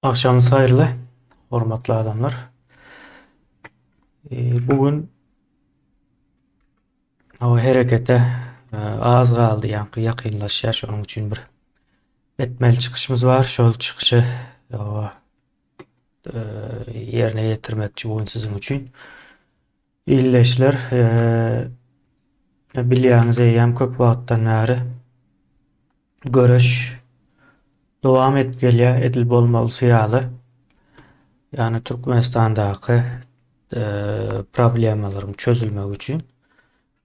Akşamınız hayırlı, hormatly adamlar. Bugün o herekete az kaldı, yankı yakınlaşıyor. Onun için bir etmeli çıkışımız var. Şol çıkışı o, yerine getirmekçi bugün sizin için. İlleşler bilýäňiz hem köp wagtdan bäri görüş dowam etgelýär, edil bolmaly syýaly. Yani Türkmenistandaky problemalarym çözülmek üçin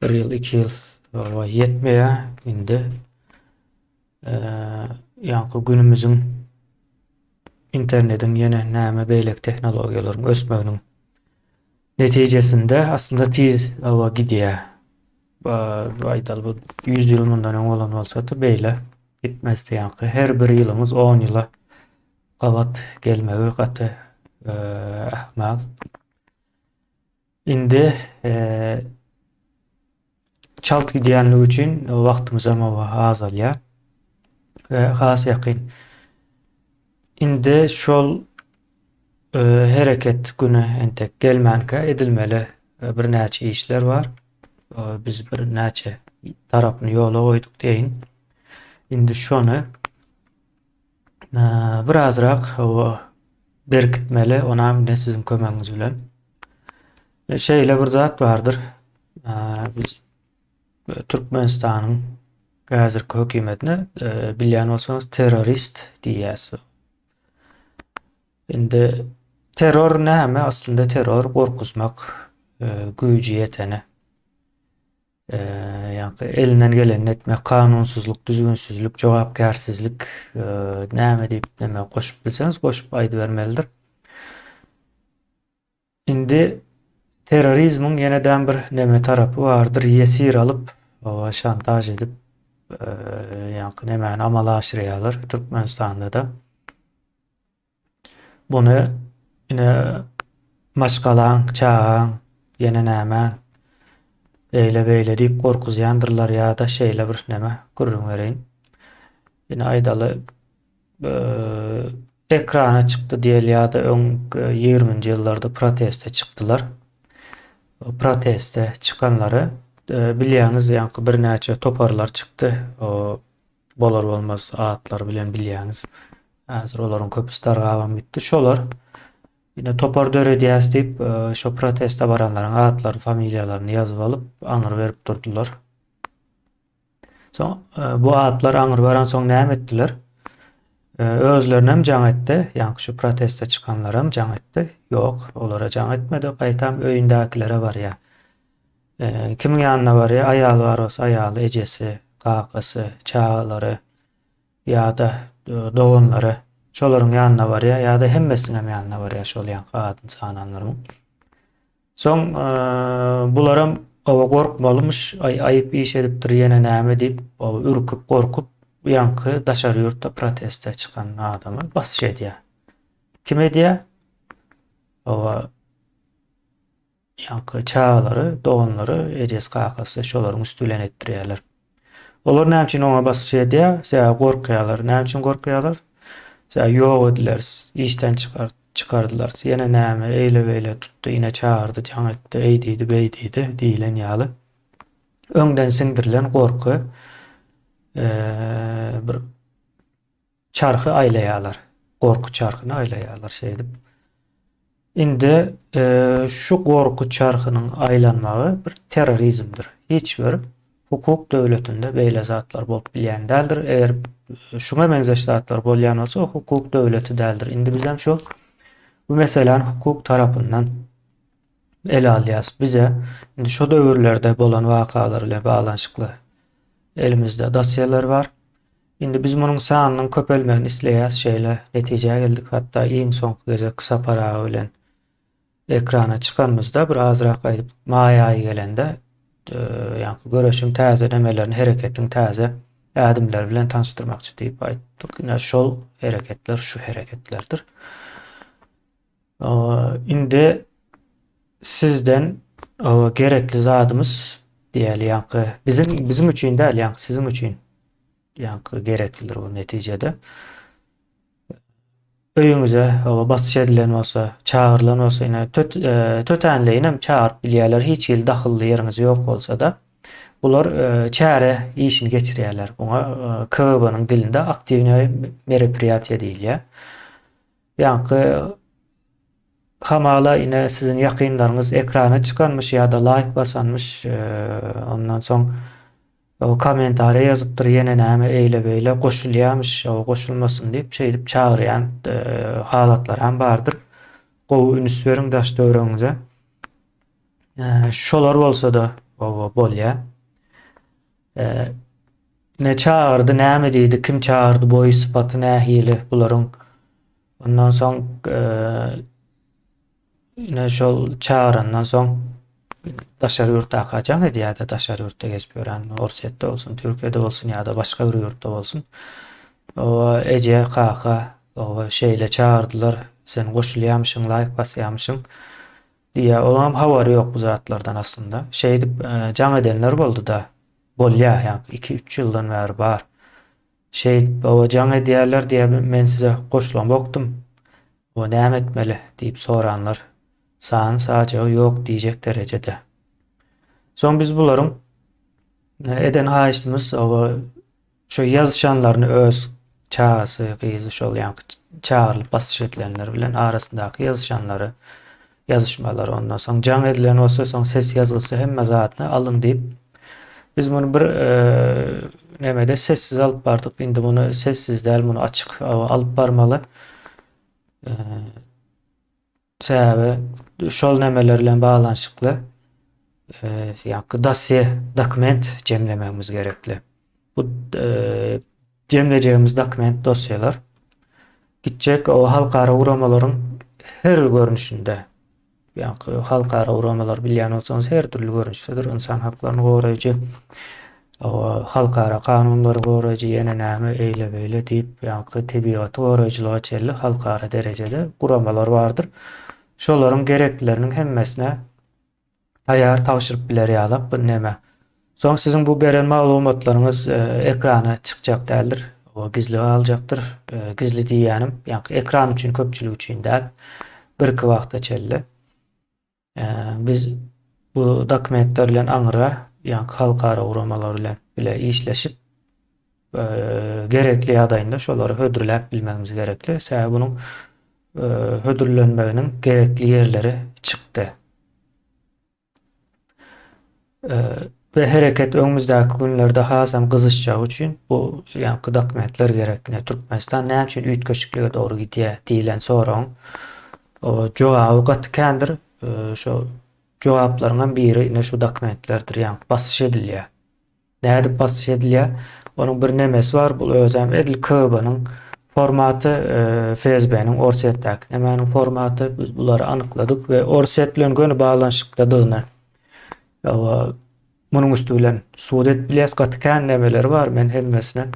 bir yıl, 2 yıl yetmeye indi. Yani günümüzün internetin yine näme beýlek teknologiýalaryň ösmeginiň netijesinde aslında tiz gidýär. Aýdaly bu 100 ýyl mundan öň bolan bolsa-da beýle gitmezdi. Yani her bir ýylymız 10 ýyla gabat gelmegi gaty ahmal. Indi çalt gidýänligi üçin wagtymyz hem azalýar. Has ýakyn. Indi şol hereket günü entek gelmänkä edilmeli bir näçe işler var. Biz bir näçe tarapyny ýola goýduk diýin. Indi şonu birazrak berkitmeli, onam ne sizin kömegiňiz bilen. Şeýle bir zat bardyr. Biz Türkmenistanyň häzirki hökümetine bilýän bolsaňyz terrorist diýýäs. Indi terör näme? Aslında terör gorkuzmak, güýji ýeteni. Yani elinden geleni etmek, kanunsuzluk, düzgünsüzlük, jogapkärsizlik näme diýip näme goşup bilseňiz goşup aýdy bermelidir. Indi terrorizmiň ýene-dän bir näme tarapy bardyr. Ýesir alyp, şantaj edip yani nämäni amala aşyrýarlar Türkmenistanda da. Bunu ine maşgalaň, çağaň, ýene näme beýle diýip gorkuzýandyrlar ýa-da şeýle bir näme gurrun bereýin. Ine aýdaly ekrana çykdy diýeli ýa-da öň 20-nji ýyllarda proteste çykdylar. O proteste çıkanları bilýäňiz ýa-ni bir näçe toparlar çykdy. O bolar bolmaz atlar bilen bilýäňiz. Häzir olaryň köpüsi targabam gitdi. Şolar ine topar döre diýäs diýip şo proteste baranlaryň atlary, familiýalaryny ýazyp alyp aňyr berip durdular. Soň bu atlar aňyr baran soň näme etdiler? Özlerine hem jaň etdi, ýani şu proteste çıkanlara hem jaň etdi? Ýok, olara jaň etmedi. Gaýtam öýündäkilere barýar. Kimiň ýanyna barýar? Aýaly bar bolsa aýaly, ejesi, kakasy, çağalary ýa-da doganlary şolaryň ýanyna barýar ýa-da hemmesiniň hem ýanyna barýar şol ýan gadyn sananlaryň. Soň bularam owa gorkmalymyş, aýyp iş edipdir ýene näme diýip, ürküp gorkup ýankı daşary ýurtda proteste çıkan adamy basyş edýär. Kim edýär? Owa ýankı çağalary, doganlary, ejesi, kakasy şolaryň üstülen etdirýärler. Olar näme üçin oňa basyş edýär? Sää gorkýarlar. Näme üçin gorkýarlar? Sää ýok ediler, işden çıkardylar. Ýene näme eýle-beýle tutdy, ine çağırdy, jaň etdi, eýdidi, beýdidi diýilen ýaly. Öňden siňdirilen gorky bir çarhy aýlaýarlar. Gorku çarhyny aýlaýarlar şeýdip. Indi şu gorku çarhynyň aýlanmagy bir terrorizmdir. Hiç bir hukuk döwletinde beýle zatlar bolup bilýän däldir. Eger şuna benzer zatlar bolýan bolsa hukuk döwleti däldir. Indi bizem şu bu meseleni hukuk tarapyndan ele alýas. Bize indi şu döwürlerde bolan wakalar ile baglanyşykly elimizde dosýalar bar. Indi biz munyň sanynyň köpelmegini isleýäs şeýle netijeye geldik. Hatda iň soňky geze kısa paraga bilen ekrana çıkanmızda bir azrak aýdyp maýaý gelende yani görüşüm täze demelerini, hereketiň täze adımlar bilen tanıştırmakçı diýip aýtdyk. Ine şol hereketler şu hereketlerdir. Indi sizden gerekli zadymız diýeli ýa-ni bizim üçin däl, ýa-ni sizin üçin ýa-ni gereklidir bu netijede. öýüňize basy edilen bolsa, çağırılan bolsa ine tötenleýinem çağıryp bilýärler. Hiç ýyl dahylly ýeriňiz ýok bolsa da bular çäre işini geçirýärler. Buňa KGB-nyň dilinde aktivne meriperiýatiýa diýilýär. Ýa-ni hamala ine sizin ýakynlaryňyz ekrana çykanmyş ýa-da like basanmyş, ondan soň o komentariýa ýazypdyr, ýene näme eýle beýle goşulýarmyş, o goşulmasyn diýip şeýdip çağırýan halatlar hem bardyr. Gowy üns beriň daş döwreňize. Şolar bolsa da bolýar. Ne çağırdy, näme diýdi, kim çağırdy, boý sypaty nähili bularyň. Ondan soň ine şol çağırandan soň daşary ýurtda kaçan edýär-de daşary ýurtda geçip ýören, Orsetde bolsun, Türkiýede bolsun ýa-da başga bir ýurtda bolsun. O eje kaka o şeýle çağırdylar, sen goşulýarmyşyň, like basýarmyşyň diýe. Olam hawary ýok bu zatlardan aslında. Şeý dip jaň edenler boldy da. Bolýar, ýa 2-3 ýyldan bäri bar. Şeý o jaň edýärler diýe men size goşulan bokdum. O näme etmeli diýip soranlar. Sağın sadece yok diýjek derejede. Soň biz bularyň eden haýyşymyz şo ýazşanlaryny öz çağasy, gyzy şol ýa-ni çağırlyp basy edilenler bilen arasyndaky ýazşanlary, ýazyşmalary, ondan soň jaň edilen bolsa soň ses ýazgysy hemme zatny alyn diýip biz bunu bir nemede sessiz alyp bardyk. Indi bunu sessiz däl, bunu açyk alyp barmaly. Sebäbi şol nemeler bilen baglanyşykly ýa-ni dosye, dokument jemlememiz gerekli. Bu jemlejegimiz dokument, dosyalar gitjek o halkara uğramalaryň her görünüşinde, ýa-ni halkara uğramalar bilýän bolsaňyz her türlü görünüşdedir. İnsan haklaryny goraýjy, halkara kanunlary goraýjy, ýene näme eýle beýle diýip, ýa-ni tebigaty goraýjylyga çelli halkara derejede uramalar bardyr. Şolaryň gereklileriniň hemmesine aýar tapşyryp biler ýalap bir neme. Soň sizin bu beren maglumatlaryňyz ekrana çykjak däldir. O gizli aljakdyr. Gizli diýänim, ýa-ni ekran üçin, köpçülik üçin däl. Bir-iki wagtda çelli. Biz bu dokumentler bilen aňyra, ýa-ni halkara uramalar bilen bile işleşip gerekli ýagdaýynda şolary hödürläp bilmemiz gerekli. Sebäbi bunyň hödürlenmeginiň gerekli ýerleri çykdy. Ve hereket öňümüzdäki günlerde hasam gyzyşjak üçin bu ýa-ni dokumentler gerekli. Türkmenistan näme üçin üýtgeçliklige dogry gidýär diýilen soraň o jogaby gatykändir. Şo jogaplaryň biri ine şu dokumentlerdir, ýa-ni basy edilýär. Näde basy edilýär? Onuň bir nemesi bar, bu özem edil KGB-nyň formaty, FSB-niň Orsetdäki nemäniň formaty, biz bulary anykladyk we Orset bilen göni baglanyşykdadygyny munyň üstü bilen sudet bilýäs gatykän nemeleri bar. Men hemmesine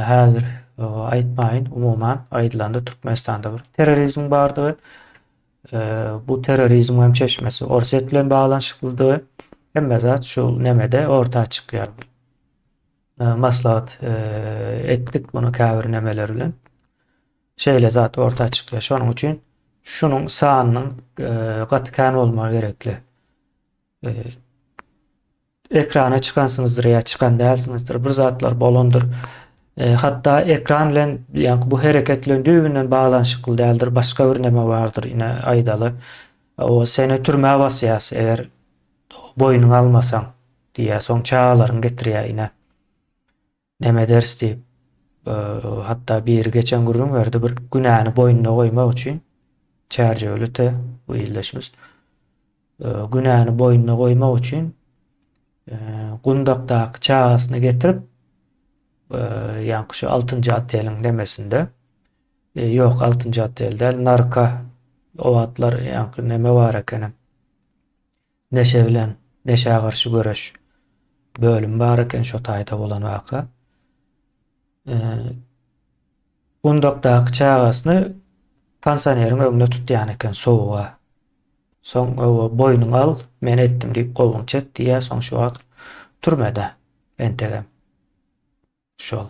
häzir aýtmaýyn, umuman aýdylandy Türkmenistanda bir terrorizm bardygy. Bu terrorizm hem çeşmesi Orset bilen baglanyşyklydygy hemme zat şol nemede orta çykýar. Maslahat etdik bunu käbir nemeler bilen. Şeýle zat orta çykýar. Şonuň üçin şunun sanynyň gatykän bolmagy gerekli. Ekrana çıkansınızdır ya çıkan dälsiňizdir. Bir zatlar bolondur. Hatta ekran bilen ýa-ni bu hereketlendiği bilen baglanyşykly däldir. Başga bir neme bardyr ine aýdaly. O seni türmäge basýas eger boýnuňy almasaň diýe soň çağalaryň getirýär ine. Neme ders diýip hatta bir geçen gurrun berdi, bir günäni boýnuna goýmak üçin çärjewlete bu ýyldaşymyz günäni boýnuna goýmak üçin gundakdaky çağasyny getirip ýa-ni şu 6-njy atelyň nemesinde ýok 6-njy atelde narka owatlar ýa-ni neme bar eken. Neşe bilen neşe garşy göreş bölüm bar eken şo taýda bolan waka. Gundakdaky çağasyny konsaneriň öňüne tutýan eken soğuğa. Soň boýnuňy al, men etdim diýip goluň çek diýär, soň şu wagt türmede entegem. Şol.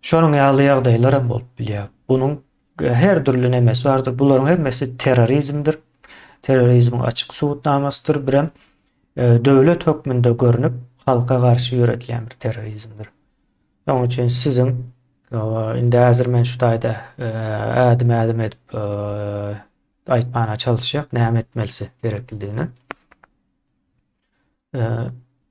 Şonuň ýaly ýagdaýlar hem bolup bilýär. Bunyň her türlü nemes vardır. Buların hemmesi terörizmdir. Terörizmin açık subutnamasıdır. Birem döwlet hökmünde görünüp halka karşı yüretilen bir terörizmdir. Onun için sizin indi hazır men şu taýda ädim edip aýtmana çalışýak näme etmelisi gereklidigini.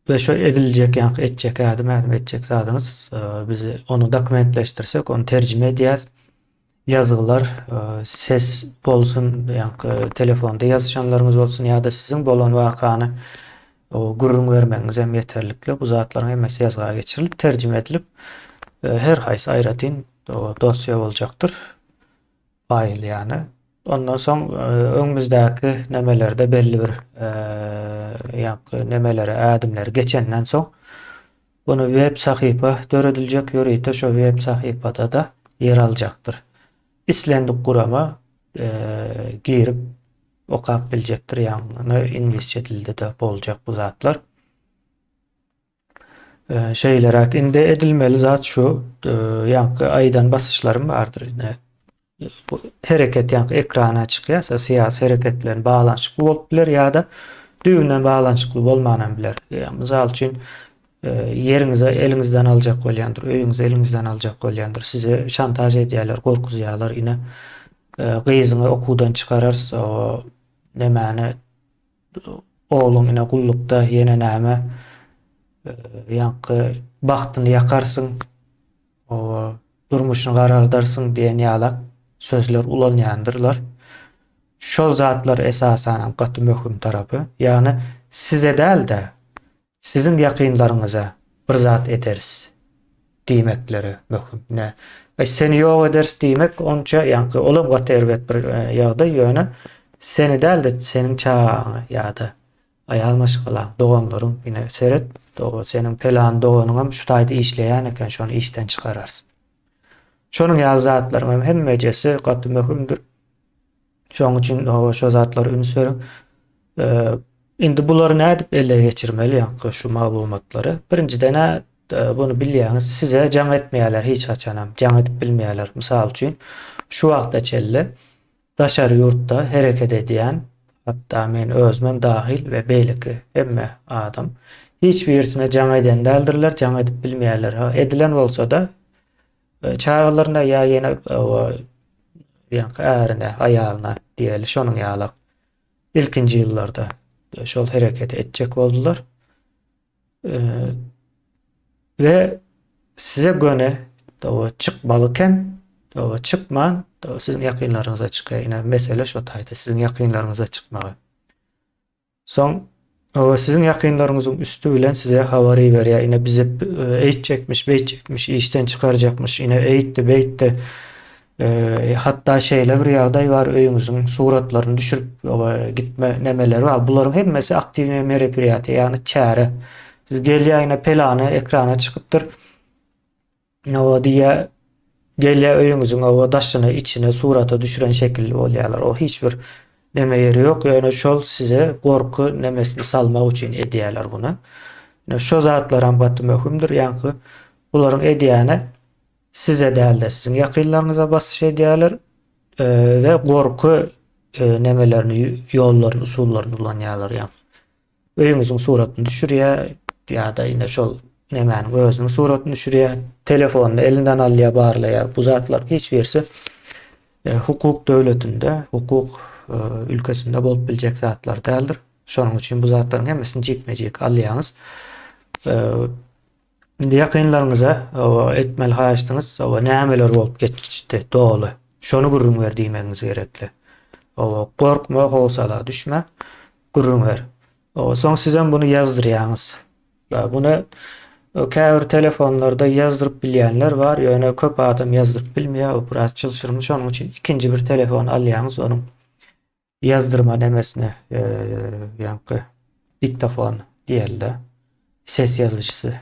Ve şu edilecek yani edecek ädim edecek zadyňyz bizi onu dokumentleştirsek onu tercüme edýäs. Yazılar, ses bolsun, yani telefonda yazışanlarınız olsun ya da sizin bolan wakany o gurrun vermeniz hem yeterlikle bu zatlaryň hemmesi yazıga geçirilip tercüme edilip her haýsy aýratyn o dosya boljakdyr. Fayl yani. Ondan soň öňümüzdäki nemelerde belli bir yani nemelere ädimleri geçenden soň bunu web sahypa dörediljek ýöreýte şo web sahypada da yer aljakdyr. İslendik gurama girip okap biljekdir yani ingilisçe dilde de boljak bu zatlar. Şeyler indi edilmeli zat şu yani aýdan basışlarım vardır. Bu hareket yani ekrana çıkýarsa siyasi hareket bilen bağlanşykly bolup biler ya da düýünden bağlanşykly bolmanan biler. Yani misal üçin yerinize elinizden alacak bolýandyr, öýüňizi elinizden alacak bolýandyr. Size şantaj edýärler, gorkuzýarlar, ine gyzyňy okudan çıkararsa o nemäni oğlum ine gullukda ýene näme ýanky bagtyny ýakarsyň, o durmuşyny garardarsyn diýen ýaly sözler ulanýandyrlar. Şol zatlar esasen gaty möhüm tarapy. Yani size däl de sizin yakınlarınıza bir zat ederiz diýmekleri möhüm. Ne? Seni ýok ederiz diýmek onça ýanky olam gaterbet bir ýagdaý ýöne seni däl de senin çaňy ýa-da aýalmaşyklaň doganlaryň ine seret doga senin pelan doganyňam şu taýda işleýän eken şonu işten çykararsın. Şonuň ýaly zatlaryň hemmejesi gaty möhümdür. Şoň üçin şo zatlar ünsüriň indi buları nädip ele geçirmeli yani şu maglumatlary. Birinciden bunu bilýäňiz size jaň etmeýärler hiç açanam. Jaň edip bilmeýärler. Mysal üçin şu wagtda çelle daşary ýurtda hereket edýän hatta men özüm dahil ve beýleki hemme adam hiç birisine jaň eden däldirler, jaň edip bilmeýärler. Edilen bolsa da çağlaryna ýa ýene yani ärine, aýalyna diýeli şonuň ýaly ilkinji ýyllarda şol hareket etjek boldular. Ve size göne o çıkmalıken o çıkman o sizin yakınlarınıza çıkıyor. Yine mesele şu taýda sizin yakınlarınıza çıkmagy. Son o sizin yakınlarınızın üstü bilen size havari berýär. Yine bize eýtjekmiş, işten çıkaracakmış. Yine eýtdi. Hatta şeyle bir ýagdaý var öýüňiziň suratlaryny düşürüp gitme nemeleri var. Buların hemmesi aktiv neme repriyatı yani çare. Siz gelýäňe pelany ekrana çıkypdyr. O diye gelýä öýüňiziň o daşyny içine surata düşüren şekilde bolýarlar. O hiçbir neme ýeri ýok. Yani şol size gorku nemesini salmak üçin edýärler bunu. Yani şo zatlar hem gaty möhümdür. Yani bularyň edýäne size däl de sizin yakınlarınıza basış edýärler ve gorku nemelerini, ýollaryny, usullaryny ulanýarlar ýa. Öýüňiziň suratyny düşürýär ýa-da ine şol nemäniň özüniň suratyny düşürýär, telefonyny elinden alýar, barlaýar. Bu zatlar hiç birisi hukuk döwletinde, hukuk ülkesinde bolup biljek zatlar däldir. Şonuň üçin bu zatlaryň hemmesini jikmejik alýaňyz. Yakınlarınıza etmeli haýaşdyňyz, nämeler bolup geçdi dolu. Şonu gurrun ver diýmeniz gerekli. Korkma, howsala düşme, gurrun ver. Soň sizem bunu ýazdyrýaňyz. Bunu käbir telefonlarda ýazdyryp bilýänler var, ýöne köp adam ýazdyryp bilmeýär, o biraz çylşyrmy. Şonuň üçin ikinji bir telefon alýaňyz, onuň ýazdyrma nemesine ýanky diktafon diýerler, ses ýazyjysy.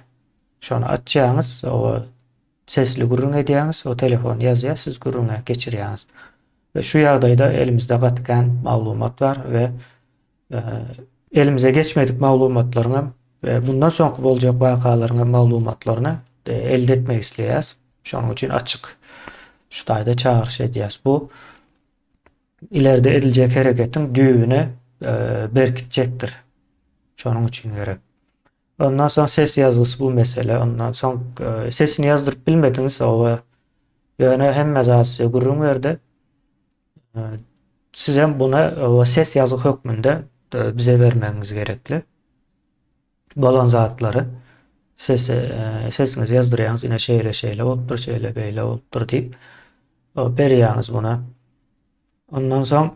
Şonu açýaňyz, o sesli gurrun edýäňiz, o telefon ýazýar, siz gurruna geçirýäňiz. Ve şu ýagdaýda elimizde gatgan maglumat var ve elimize geçmedik maglumatlaryny ve bundan soňky boljak wakalaryň maglumatlaryny elde etmek isleýäs. Şonuň üçin açyk. şu taýda çağırış edýäs. Bu ileride ediljek hereketin düýbüne berkitjekdir. Şonuň üçin gerek. Ondan soň ses ýazgysy bu mesele. Ondan soň sesini ýazdyryp bilmediňiz, oba ýöne hemme zat gurrun berdi. Siz hem buna o ses yazı hükmünde bize vermeniz gerekli. Bolan zatları sesinizi yazdırýaňyz, ine şeýle bolupdyr, şeýle beýle bolupdyr diýip berýäňiz buna. Ondan soň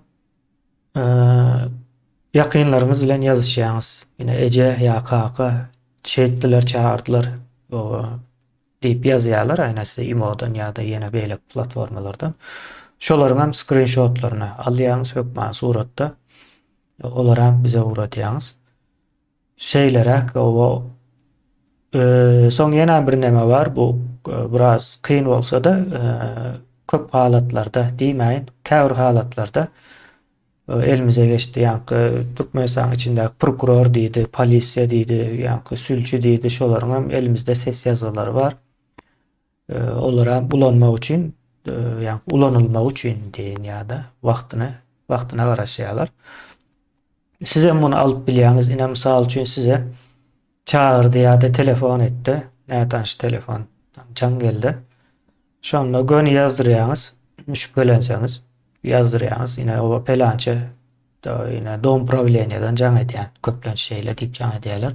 ýakynlaryňyz bilen ýazyşýaňyz. Ine eje ýa kaka çeýtdiler, çağırdylar diýip ýazýarlar, aýnasy Imo'dan ýa-da ýene beýle platformalardan. Şolaryň hem screenshotlaryny alýaňyz hökmän suratda. Olara hem bize uğratýaňyz. Şeylerek o soň ýene bir neme bar. Bu biraz kıyın bolsa da köp halatlarda diýmeýin, käwr halatlarda elimize geçti. Ýa-ni Türkmenistan içinde prokuror diýdi, polisiýa diýdi, ýa-ni sülçü diýdi. Şolaryň hem elimizde ses ýazgylary bar. Olara bulanmak üçin, ýa-ni ulanylmak üçin diýin ýa-da wagtyna garaşýarlar. Siz hem bunu alıp bilýäňiz. Ine mysal üçin size çağırdy ýa-da telefon etdi. Nätanş telefon can geldi. Şonda göni ýazdyrýaňyz, şüphelenseňiz ýazdyrýaňyz. Ine o pelança ine dom problemiýadan can edýän köplen şeýle diýip can edýärler.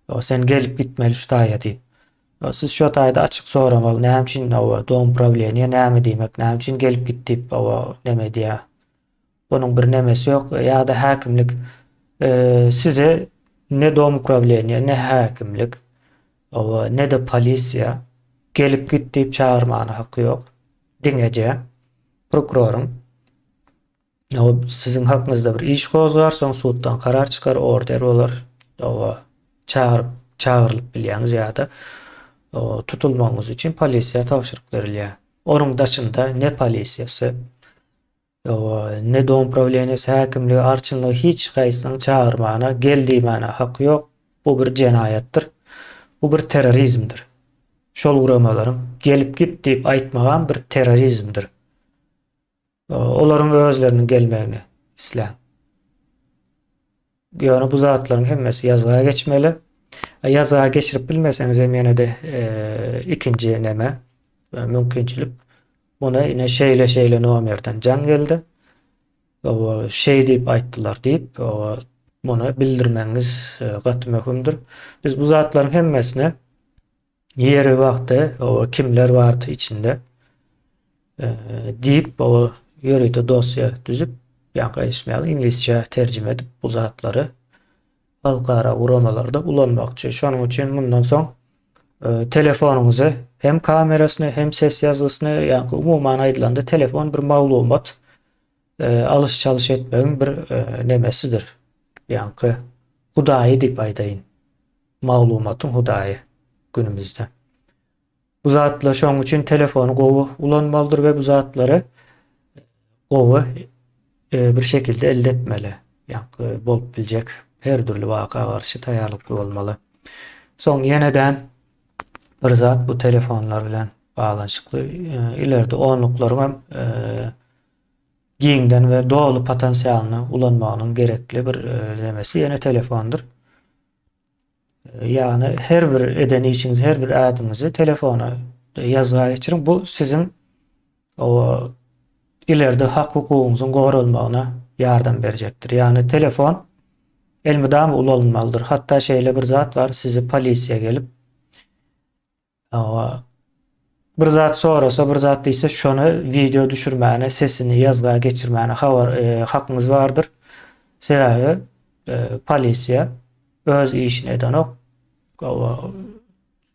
O sen gelip gitmeli şu taýa diýip. Siz şu taýda açyk soramaly, näme üçin o dom problemiýa näme diýmek, näme üçin gelip gitdi diýip o näme diýär. Bunun bir nemesi yok. Ya da hakimlik size ne doğum problemiye, ne hakimlik, ne de polisiya gelip git deyip çağırmana hakkı yok. Dinleyeceğim. Prokurorun sizin hakkınızda bir iş kozlar, son suutdan karar çıkar, order olur. Çağırılıp bilýäňiz ya da tutulmaňyz üçin polisiya tapşyryk berilýär. Onun daşında ne polisiýasy, ne doğum problemiyesi, hakimliği, arçınlığı hiç gaýsynyň çağırmana, geldiğimana hakkı yok. Bu bir cenayettir. Bu bir terörizmdir. Şol uğramalarım gelip git deyip aýtmagan bir terörizmdir. Olaryň özleriniň gelmegini isläň. Ýöne bu zatlaryň hemmesi ýazgyga geçmeli. Ýazgyga geçirip bilmeseňiz hem ýene de ikinji neme mümkinçilik. Buna ine şeýle nomerden can geldi. O şey diýip aýtdylar diýip buna bildirmeňiz gaty möhümdür. Biz bu zatlaryň hemmesine ýeri wagty, kimler bardy içinde diýip o ýörüde dosya düzüp ýa-da ismiýaly inglizçe terjime edip bu zatlary halkara uramalarda ulanmakçı. Şonuň üçin bundan soň telefonuňuzy hem kamerasyny hem ses ýazgysyny, ýa-ni umumyň aýdylanda telefon bir maglumat alış çalış etmegiň bir nemesidir. Ýa-ni hudaýy diýip aýdaýyn. Maglumatyň hudaýy günümizde. Bu zatlar şoň üçin telefonu gowy ulanmalydyr we bu zatlary gowy bir şekilde elde etmeli. Ýa-ni bolup biljek her türlü waka garşy taýýarlykly bolmaly. Soň ýeneden bir zat bu telefonlar bilen bağlanışykly ileride onluklaryň giňden we dolaly potensiýalyny ulanmagynyň gerekli bir nemesi ýene telefondur. Yani her bir eden işiniz, her bir adımınızı telefona yazıya geçirin. Bu sizin o ileride hak hukukunuzun gorulmağına yardım verecektir. Yani telefon elmidam ulanmalıdır. Hatta şeyle bir zat var, sizi polisiye gelip bir zat sorasa, bir zat ise şunu video düşürmene, sesini yazıya geçirmene hakkınız vardır. Sebebi polisiye öz işine eden o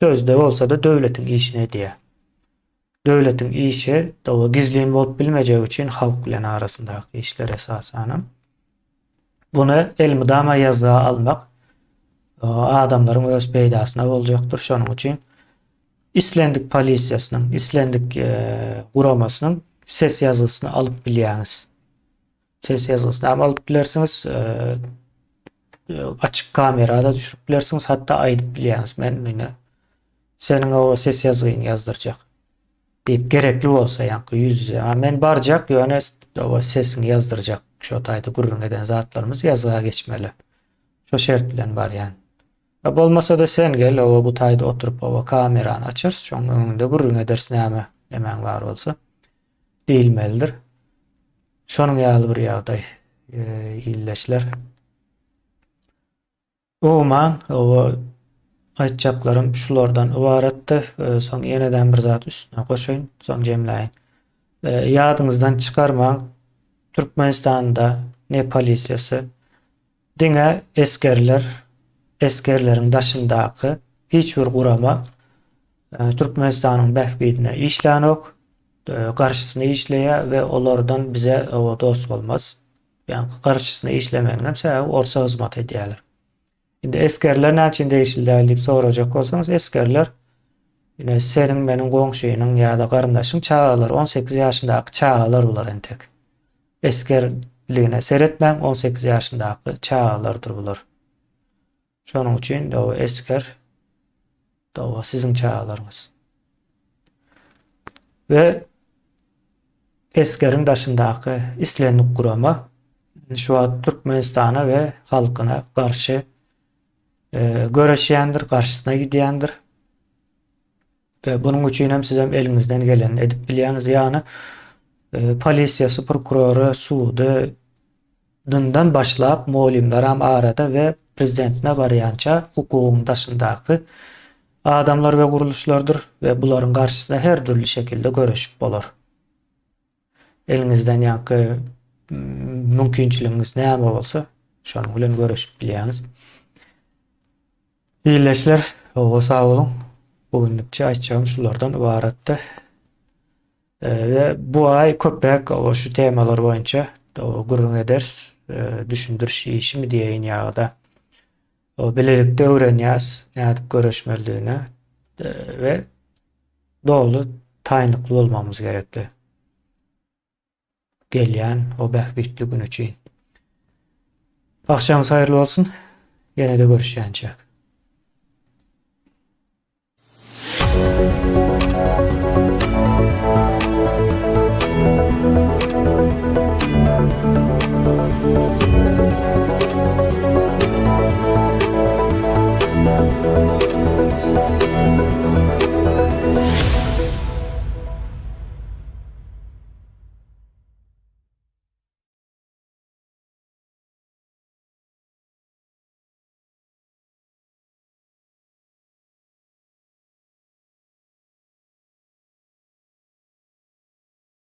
sözde olsa da devletin işine diye. Devletin işi o gizliğin bolup bilmeyeceği için halk bilen arasındaki işler esasen. Bunu elmidama yazığa almak adamların öz peydasına olacaktır. Şunun için İslendik polisiýasynyň, İslendik guramasının ses yazgısını alıp bilýäňiz. Ses yazgısını alıp bilersiniz. Açık kamerada düşürüp bilersiniz. Hatta aýdyp bilýäňiz. Men ine senin o ses yazgyny yazdyrjak. deyip gerekli olsa yankı yüz yüze. Men barjak ýöne o sesini yazdıracak şu taýda gurrun eden zatlarımız yazığa geçmeli. Şu şert bilen bar yani. Bolmasa da sen gel bu taýda oturup kamerany açar, şoň öňünde gurrun edersin näme bar bolsa diýilmelidir. Şonuň ýaly bir ýagdaý illeşler. Oman aýtjaklarym şulardan ibaretdi. Soň ýeneden bir zat üstüne goşaýyn, soň jemläýin. Ýadyňyzdan çykarmaň, Türkmenistanda ne polisiýasy, diňe eskerleriň daşyndaky hiç bir gurama Türkmenistanyň bähbidine işlänok, garşysyna işleýär we olardan bize dost bolmaz. Yani garşysyna işlemegiň sebäbi orsa hyzmat edýärler. Indi eskerler näçin değişildi diýip sorajak bolsaňyz, eskerler ýene senin meniň goňşynyň ýa-da garyndaşyň çagalar 18 ýaşyndaky çagalar bular entek. Eskerligine seretmäň 18 ýaşyndaky çagalardyr bular. Şonuň üçin o esker siziň çagalaryňyz. Ve eskeriň daşyndaky islendik gurama şu an Türkmenistana we halkyna garşy göreşýändir, garşysyna gidýändir. Ve bunun üçin hem siz hem eliňizden geleni edip bilýäňiz, ýani polisiýasy, prokurory, sudy dündan başlap molimler hem arada ve prezidentine barýança hukugyň daşyndaky adamlar we guruluşlardyr ve bularyň garşysyna her türlü şekilde göreşip bolar. Eliňizden ýa-da mümkinçiligiňiz näme bolsa şonuň bilen göreşip bilýäňiz. İyileşler, sağ olun. Bugünlükçe aýtjagym şulardan ibaretdi. Ve bu ay köpek şu temalar boýunça gurrun eder, düşündürüş işimi diýeýin ýa-da bilelikde öwrenýäs, nädip göreşmelidigine ve dolu taýynykly bolmamız gerekli. Gelýän o bähbitli gün üçin. Akşamyz haýyrly bolsun. Ýene-de görüşýänçä.